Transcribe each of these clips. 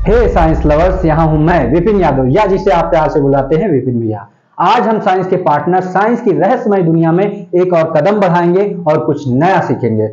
हे science lovers, यहाँ हूं मैं विपिन यादव, या जिसे आप प्यार से बुलाते हैं विपिन भैया। आज हम साइंस के पार्टनर साइंस की रहस्यमय दुनिया में एक और कदम बढ़ाएंगे और कुछ नया सीखेंगे।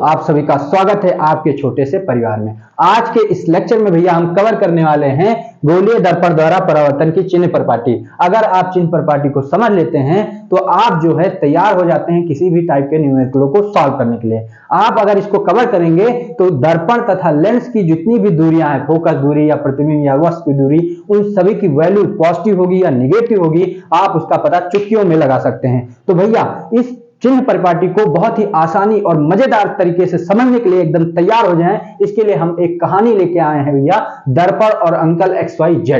आप सभी का स्वागत है आपके छोटे से परिवार में। आज के इस लेक्चर में भैया हम कवर करने वाले हैं गोलीय दर्पण द्वारा परावर्तन की चिन्ह प्रपाटी। अगर आप चिन्ह प्रपाटी को समझ लेते हैं तो आप जो है तैयार हो जाते हैं किसी भी टाइप के न्यूमेरिकलों को सॉल्व करने के लिए। आप अगर इसको कवर करेंगे तो दर्पण तथा लेंस की जितनी भी दूरियां हैं, फोकस दूरी या प्रतिबिंब या वस्तु की दूरी, उन सभी की वैल्यू पॉजिटिव होगी या निगेटिव होगी, आप उसका पता चुटकियों में लगा सकते हैं। तो भैया इस चिन्ह परिपाटी को बहुत ही आसानी और मजेदार तरीके से समझने के लिए एकदम तैयार हो जाएं, इसके लिए हम एक कहानी लेके आए हैं भैया, दर्पण और अंकल XYZ।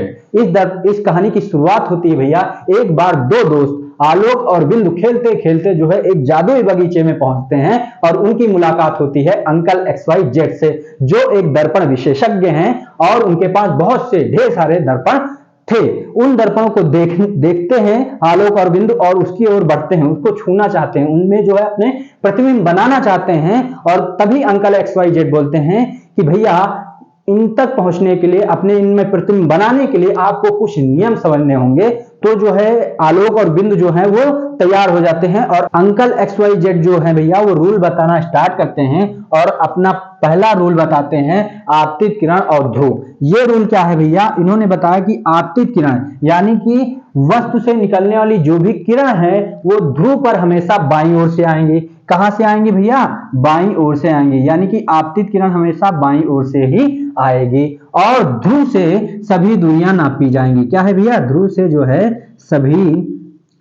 इस कहानी की शुरुआत होती है भैया, एक बार दो दोस्त आलोक और बिंदु खेलते खेलते जो है एक जादुई बगीचे में पहुंचते हैं और उनकी मुलाकात होती है अंकल XYZ से, जो एक दर्पण विशेषज्ञ हैं और उनके पास बहुत से ढेर सारे दर्पण थे। उन दर्पणों को देखते हैं आलोक और बिंदु और उसकी ओर बढ़ते हैं, उसको छूना चाहते हैं, उनमें जो है अपने प्रतिबिंब बनाना चाहते हैं। और तभी अंकल XYZ बोलते हैं कि भैया इन तक पहुंचने के लिए, अपने इनमें प्रतिबिंब बनाने के लिए आपको कुछ नियम समझने होंगे। तो जो है आलोक और बिंदु जो है वो तैयार हो जाते हैं और अंकल XYZ जो है भैया वो रूल बताना स्टार्ट करते हैं और अपना पहला रूल बताते हैं, आपतित किरण और ध्रुव। ये रूल क्या है भैया, इन्होंने बताया कि आपतित किरण यानी कि वस्तु से निकलने वाली जो भी किरण है वो ध्रुव पर हमेशा बाईं ओर से आएंगे। कहां से आएंगे भैया, बाईं ओर से आएंगे, यानी कि आपतित किरण हमेशा बाईं ओर से ही आएगी। और ध्रुव से सभी दूरियां नापी जाएंगी। क्या है भैया, ध्रुव से जो है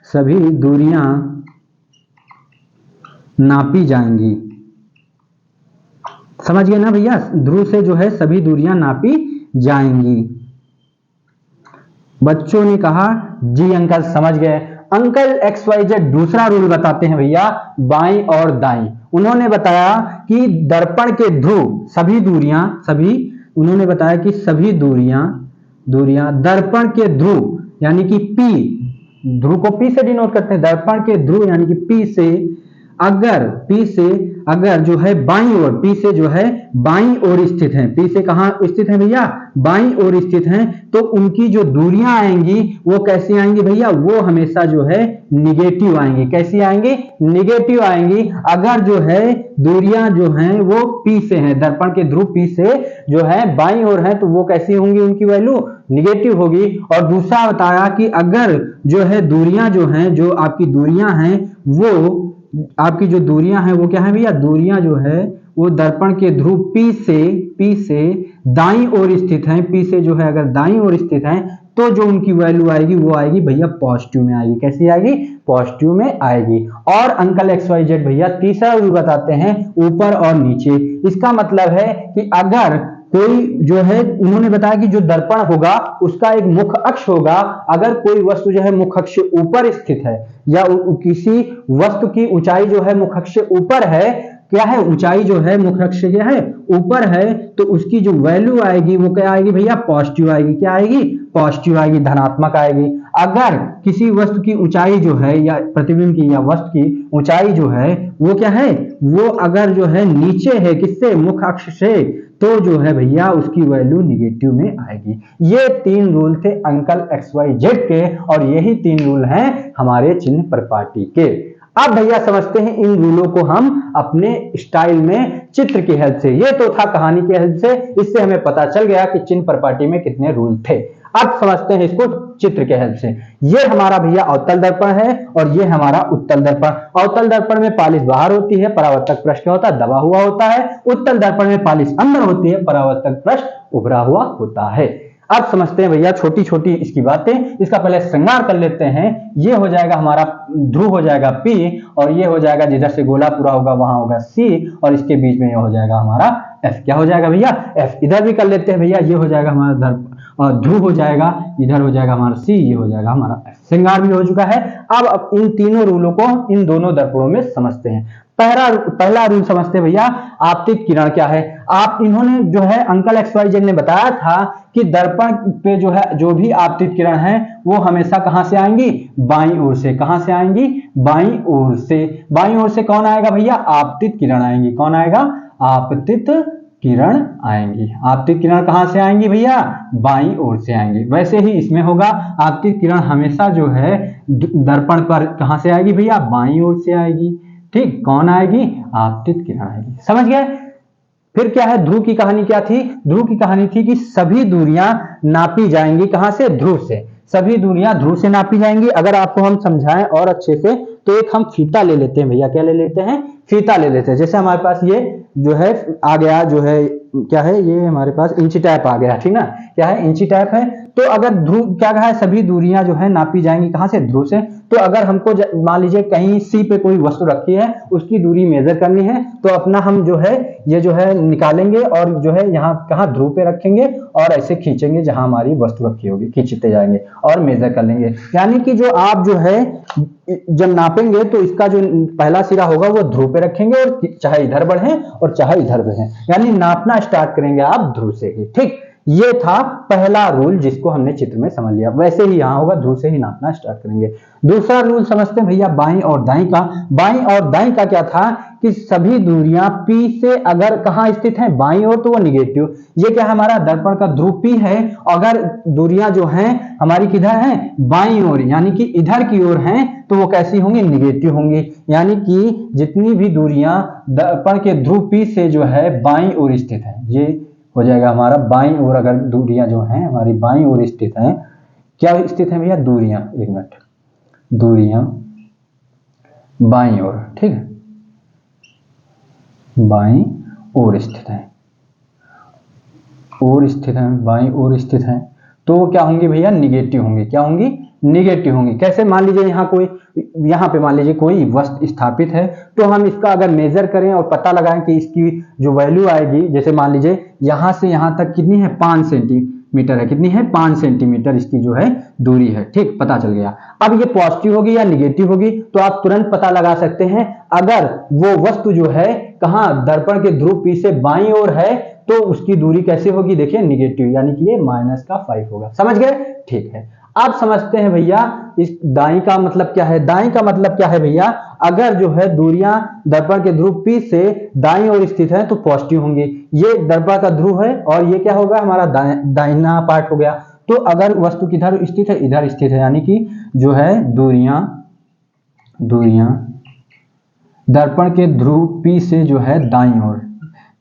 सभी दूरियां नापी जाएंगी। समझ गए ना भैया, ध्रुव से जो है सभी दूरियां नापी जाएंगी। बच्चों ने कहा जी अंकल समझ गए। अंकल XYZ दूसरा रूल बताते हैं भैया, बाईं और दाईं। उन्होंने बताया कि दर्पण के ध्रुव सभी दूरियां दर्पण के ध्रुव यानी कि P, ध्रुव को P से डिनोट करते हैं, दर्पण के ध्रुव यानी कि P से अगर जो है बाईं ओर, P से जो है बाईं ओर स्थित है, P से कहां स्थित है भैया, बाईं ओर स्थित हैं, तो उनकी जो दूरियां आएंगी वो कैसी आएंगी भैया, वो हमेशा जो है निगेटिव आएंगी। कैसी आएंगी, निगेटिव आएंगी। अगर जो है दूरियां जो हैं वो P से हैं, दर्पण के ध्रुव P से जो है बाईं ओर है, तो वो कैसी होंगी, उनकी वैल्यू निगेटिव होगी। और दूसरा बताया कि अगर जो है दूरियां जो हैं, जो आपकी दूरियां हैं वो आपकी जो दूरियां हैं वो क्या है भैया, दूरियां जो है वो दर्पण के ध्रुव P से दाईं ओर स्थित हैं। P से जो है अगर दाईं ओर स्थित हैं तो जो उनकी वैल्यू आएगी वो आएगी भैया पॉजिटिव में आएगी। कैसी आएगी, पॉजिटिव में आएगी। और अंकल XYZ भैया तीसरा रूल बताते हैं, ऊपर और नीचे। इसका मतलब है कि अगर कोई जो है, उन्होंने बताया कि जो दर्पण होगा उसका एक मुख्य अक्ष होगा। अगर कोई वस्तु जो है मुख्य अक्ष से ऊपर स्थित है या किसी वस्तु की ऊंचाई जो है मुख्य अक्ष से ऊपर है, क्या है, ऊंचाई जो है मुख्य अक्ष से क्या है, ऊपर है, तो उसकी जो वैल्यू आएगी वो क्या आएगी भैया, पॉजिटिव आएगी। क्या आएगी, पॉजिटिव आएगी, धनात्मक आएगी। अगर किसी वस्तु की ऊंचाई जो है या प्रतिबिंब की या वस्तु की ऊंचाई जो है वो क्या है, वो अगर जो है नीचे है, किससे, मुख्य अक्ष से, तो जो है भैया उसकी वैल्यू निगेटिव में आएगी। ये 3 रूल थे अंकल XYZ के और यही 3 रूल हैं हमारे चिन्ह प्रपाटी के। अब भैया समझते हैं इन रूलों को हम अपने स्टाइल में चित्र की हेल्प से। ये तो था कहानी की हेल्प से, इससे हमें पता चल गया कि चिन्ह प्रपाटी में कितने रूल थे। अब समझते हैं इसको चित्र के हेल्प से। ये हमारा भैया अवतल दर्पण है और ये हमारा उत्तल दर्पण। अवतल दर्पण में पालिश बाहर होती है, परावर्तक पृष्ठ क्या होता है, दबा हुआ होता है। उत्तल दर्पण में पालिश अंदर होती है, परावर्तक पृष्ठ उभरा हुआ होता है। अब समझते हैं भैया छोटी छोटी इसकी बातें। इसका पहले श्रृंगार कर लेते हैं। ये हो जाएगा हमारा ध्रुव, हो जाएगा P, और ये हो जाएगा जिधर से गोला पूरा होगा वहां होगा C, और इसके बीच में ये हो जाएगा हमारा F। क्या हो जाएगा भैया, F। इधर भी कर लेते हैं भैया, ये हो जाएगा हमारा ध्रुव हो जाएगा, इधर हो जाएगा हमारा C, ये हो जाएगा हमारा F। श्रृंगार भी हो चुका है। अब इन तीनों रूलों को इन दोनों दर्पणों में समझते हैं। पहला रूल समझते हैं भैया, आपतित किरण क्या है। इन्होंने जो है अंकल XYZ ने बताया था कि दर्पण पे जो है जो भी आपतित किरण है वो हमेशा कहां से आएंगी, बाईं ओर से। कहां से आएंगी, बाईं ओर से। बाईं ओर से कौन आएगा भैया, आपतित किरण आएंगी। कौन आएगा, आपतित किरण आएंगी। आपतित किरण कहाँ से आएंगी भैया? बाईं ओर से आएंगी। वैसे ही इसमें होगा, आपतित किरण हमेशा जो है दर्पण पर कहाँ से आएगी भैया? बाईं ओर से आएगी। ठीक, कौन आएगी? आपतित किरण आएगी। समझ गए? फिर क्या है, ध्रुव की कहानी क्या थी? ध्रुव की कहानी थी कि सभी दूरियां नापी जाएंगी कहां से? ध्रुव से। सभी दूरियां ध्रुव से नापी जाएंगी। अगर आपको हम समझाएं और अच्छे से, तो एक हम फीता ले लेते हैं भैया। क्या ले लेते हैं? फीता ले लेते हैं। जैसे हमारे पास ये जो है आ गया, जो है क्या है, ये हमारे पास इंची टैप आ गया, ठीक ना? क्या है? इंची टैप है। तो अगर ध्रुव क्या कहा है, सभी दूरियां जो है नापी जाएंगी कहां से? ध्रुव से। तो अगर हमको मान लीजिए कहीं सी पे कोई वस्तु रखी है, उसकी दूरी मेजर करनी है, तो अपना हम जो है ये जो है निकालेंगे और जो है यहाँ कहाँ? ध्रुव पे रखेंगे और ऐसे खींचेंगे जहां हमारी वस्तु रखी होगी, खींचते जाएंगे और मेजर कर लेंगे। यानी कि जो आप जो है जब नापेंगे तो इसका जो पहला सिरा होगा वो ध्रुव पे रखेंगे, और चाहे इधर बढ़े और चाहे इधर बढ़े, यानी नापना स्टार्ट करेंगे आप ध्रुव से ही। ठीक, ये था पहला रूल जिसको हमने चित्र में समझ लिया। वैसे ही यहां होगा, ध्रुव से ही नापना स्टार्ट करेंगे। दूसरा रूल समझते हैं भैया, बाईं और दाईं का। बाईं और दाईं का क्या था कि सभी दूरियां P से अगर कहां स्थित हैं? बाईं ओर, तो वो निगेटिव। ये क्या हमारा दर्पण का ध्रुव P है, अगर दूरियां जो हैं हमारी किधर हैं? बाईं ओर, यानी कि इधर की ओर हैं, तो वो कैसी होंगी? निगेटिव होंगी। यानी कि जितनी भी दूरियां दर्पण के ध्रुव P से जो है बाईं ओर स्थित है, ये हो जाएगा हमारा बाईं ओर। अगर दूरियां जो हैं हमारी बाईं ओर स्थित हैं, क्या स्थित है भैया? दूरियां, एक मिनट, दूरियां बाईं ओर, ठीक है, बाईं ओर स्थित है, ओर स्थित है, बाईं ओर स्थित है, तो क्या होंगी भैया? निगेटिव होंगी। क्या होंगी? निगेटिव होंगी। कैसे? मान लीजिए यहाँ कोई, यहाँ पे मान लीजिए कोई वस्तु स्थापित है, तो हम इसका अगर मेजर करें और पता लगाएं कि इसकी जो वैल्यू आएगी, जैसे मान लीजिए यहाँ से यहाँ तक कितनी है? 5 सेंटीमीटर है। कितनी है? 5 सेंटीमीटर इसकी जो है दूरी है। ठीक, पता चल गया। अब ये पॉजिटिव होगी या निगेटिव होगी, तो आप तुरंत पता लगा सकते हैं। अगर वो वस्तु जो है कहाँ? दर्पण के ध्रुव P से बाईं ओर है, तो उसकी दूरी कैसे होगी? देखिए, निगेटिव, यानी कि ये -5 होगा। समझ गए? ठीक है। अब समझते हैं भैया इस दाईं का मतलब क्या है। दाईं का मतलब क्या है भैया? अगर जो है दूरियां दर्पण के ध्रुव P से दाईं ओर स्थित है, तो पॉजिटिव होंगी। ये दर्पण का ध्रुव है और ये क्या होगा? हमारा दाहिना पार्ट हो गया। तो अगर वस्तु किधर स्थित है? इधर स्थित है, यानी कि जो है दूरियां दर्पण के ध्रुव P से जो है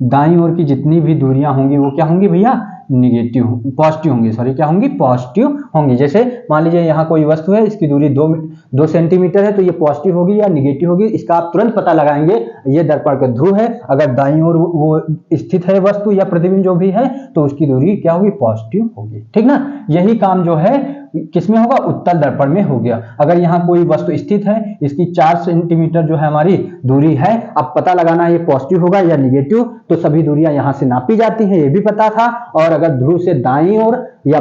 दाईं ओर की जितनी भी दूरियां होंगी वो क्या होंगी भैया? निगेटिव, पॉजिटिव होंगी। सॉरी, क्या होंगी? पॉजिटिव होंगी। जैसे मान लीजिए यहाँ कोई वस्तु है, इसकी दूरी 2 सेंटीमीटर है, तो ये पॉजिटिव होगी या निगेटिव होगी, इसका आप तुरंत पता लगाएंगे। ये दर्पण का ध्रुव है, अगर दाईं ओर वो स्थित है वस्तु या प्रतिबिंब जो भी है, तो उसकी दूरी क्या होगी? पॉजिटिव होगी। ठीक ना? यही काम जो है किसमें होगा? उत्तल दर्पण में हो गया। अगर यहाँ कोई वस्तु स्थित है, इसकी 4 सेंटीमीटर जो है हमारी दूरी है, अब पता लगाना ये पॉजिटिव होगा या निगेटिव, तो सभी दूरियां यहाँ से नापी जाती हैं, ये भी पता था। और अगर ध्रुव से दाईं ओर या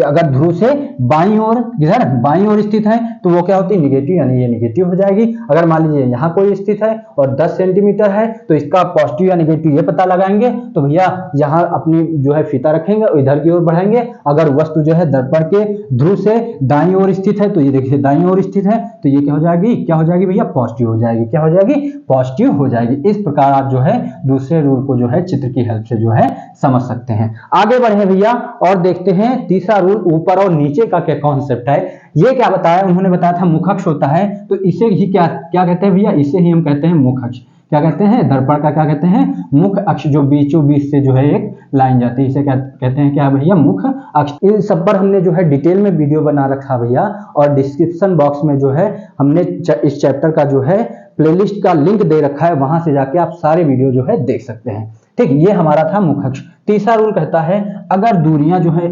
अगर ध्रुव से बाईं ओर, इधर बाईं ओर स्थित है, तो वो क्या होती है? निगेटिव, यानी ये निगेटिव हो जाएगी। अगर मान लीजिए यहाँ कोई स्थित है और 10 सेंटीमीटर है, तो इसका पॉजिटिव या निगेटिव ये पता लगाएंगे। तो भैया यहाँ अपनी जो है फीता रखेंगे और इधर की ओर बढ़ाएंगे। अगर वस्तु जो है दर्पण के ध्रुव से दाईं ओर स्थित है, तो ये देखिए दाईं ओर स्थित है, तो ये क्या हो जाएगी? क्या हो जाएगी भैया? पॉजिटिव हो जाएगी। क्या हो जाएगी? पॉजिटिव हो जाएगी। इस प्रकार आप जो है दूसरे रूल को जो है चित्र की हेल्प से जो है समझ सकते हैं। आगे बढ़े भैया और देखते हैं तीसरा रूल, ऊपर और नीचे का क्या कॉन्सेप्ट है। ये क्या बताया? उन्होंने बताया था मुख अक्ष होता है, तो इसे ही क्या कहते हैं भैया? इसे ही हम कहते हैं मुख अक्ष। क्या कहते हैं? दर्पण का क्या कहते हैं? मुख अक्ष। जो बीचों बीच से जो है एक लाइन जाती है, इसे क्या कहते हैं? क्या भैया? मुख अक्ष। इन सब पर हमने जो है डिटेल में वीडियो बना रखा भैया, और डिस्क्रिप्शन बॉक्स में जो है हमने इस चैप्टर का जो है प्लेलिस्ट का लिंक दे रखा है, वहां से जाके आप सारे वीडियो जो है देख सकते हैं। ठीक, ये हमारा था मुख अक्ष। तीसरा रूल कहता है, अगर दूरियां जो है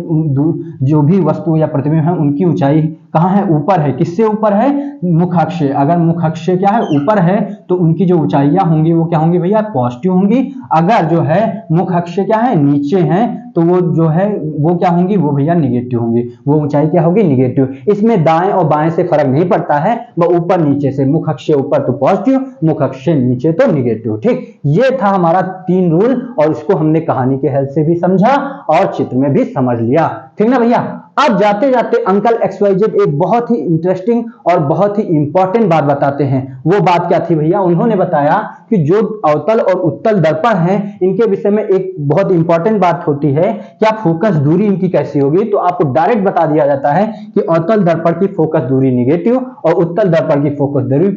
जो भी वस्तु या प्रतिबिंब है, उनकी ऊंचाई कहाँ है? ऊपर है। किससे ऊपर है? मुख अक्ष से। अगर मुख अक्ष से क्या है? ऊपर है, तो उनकी जो ऊंचाइयां होंगी वो क्या होंगी भैया? पॉजिटिव होंगी। अगर जो है मुख अक्ष से क्या है? नीचे है, तो वो जो है वो क्या होंगी? वो भैया निगेटिव होंगी। वो ऊंचाई क्या होगी? निगेटिव। इसमें दाएं और बाएं से फर्क नहीं पड़ता है, वो ऊपर नीचे से। मुख अक्ष से ऊपर तो पॉजिटिव, मुख अक्ष से नीचे तो निगेटिव। ठीक, ये था हमारा 3 रूल, और इसको हमने कहानी के हेल्प से भी समझा और चित्र में भी समझ लिया। ठीक ना भैया? अब जाते जाते अंकल XYZ एक बहुत ही इंटरेस्टिंग और बहुत ही इंपॉर्टेंट बात बताते हैं। वो बात क्या थी भैया? उन्होंने बताया कि जो अवतल और उत्तल दर्पण हैं, इनके विषय में एक बहुत इंपॉर्टेंट बात होती है, क्या फोकस दूरी इनकी कैसी होगी? तो आपको डायरेक्ट बता दिया जाता है कि अवतल दर्पण की फोकस दूरी नेगेटिव और उत्तल दर्पण की फोकस दूरी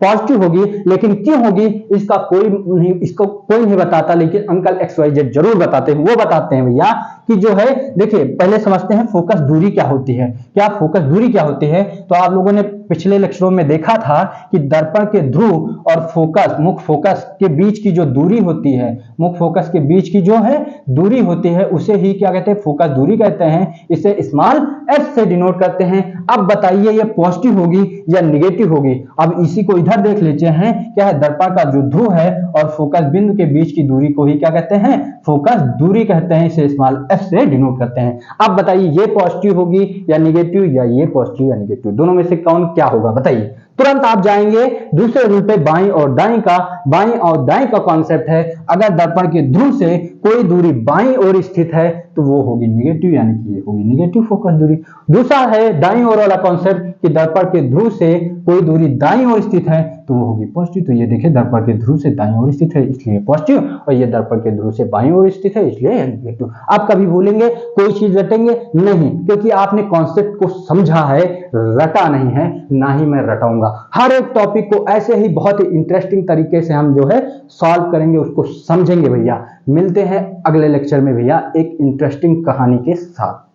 पॉजिटिव होगी। लेकिन क्यों होगी इसको कोई नहीं बताता, लेकिन अंकल XYZ जरूर बताते हैं। वो बताते हैं भैया कि जो है, देखिए पहले समझते हैं फोकस दूरी क्या होती है। क्या फोकस दूरी क्या होती है? तो आप लोगों ने पिछले लेक्चरों में देखा था कि दर्पण के ध्रुव और फोकस, मुख्य फोकस के बीच की जो दूरी होती है, मुख्य फोकस के बीच की जो है दूरी होती है, उसे ही क्या कहते हैं? फोकस दूरी कहते हैं। इसे स्मॉल f से डिनोट करते हैं। अब बताइए ये पॉजिटिव होगी या नेगेटिव होगी? अब इसी को इधर देख लेते हैं, क्या है? दर्पण का जो ध्रुव है और फोकस बिंदु के बीच की दूरी को ही क्या कहते हैं? फोकस दूरी कहते हैं। इसे स्मॉल f से डिनोट करते हैं। अब बताइए ये पॉजिटिव होगी या नेगेटिव, या ये पॉजिटिव या नेगेटिव, दोनों में से कौन क्या होगा बताइए? तुरंत आप जाएंगे दूसरे रूल पे, बाईं और दाईं का कॉन्सेप्ट है, अगर दर्पण के ध्रुव से कोई दूरी बाईं ओर स्थित है तो वो होगी नेगेटिव, यानी कि ये होगी नेगेटिव फोकस दूरी। दूसरा है दाईं ओर वाला कॉन्सेप्ट कि दर्पण के ध्रुव से कोई दूरी दाईं ओर स्थित है तो वो होगी पॉजिटिव। तो ये देखिए दर्पण के ध्रुव से दाईं ओर स्थित है इसलिए पॉजिटिव, और ये दर्पण के ध्रुव से बाईं ओर स्थित है इसलिए नेगेटिव। आप कभी भूलेंगे कोई चीज रटेंगे नहीं, क्योंकि आपने कॉन्सेप्ट को समझा है, रटा नहीं है, ना ही मैं रटाऊंगा। हर एक टॉपिक को ऐसे ही बहुत ही इंटरेस्टिंग तरीके से हम जो है सॉल्व करेंगे, उसको समझेंगे भैया। मिलते हैं अगले लेक्चर में भैया एक इंटरेस्टिंग कहानी के साथ।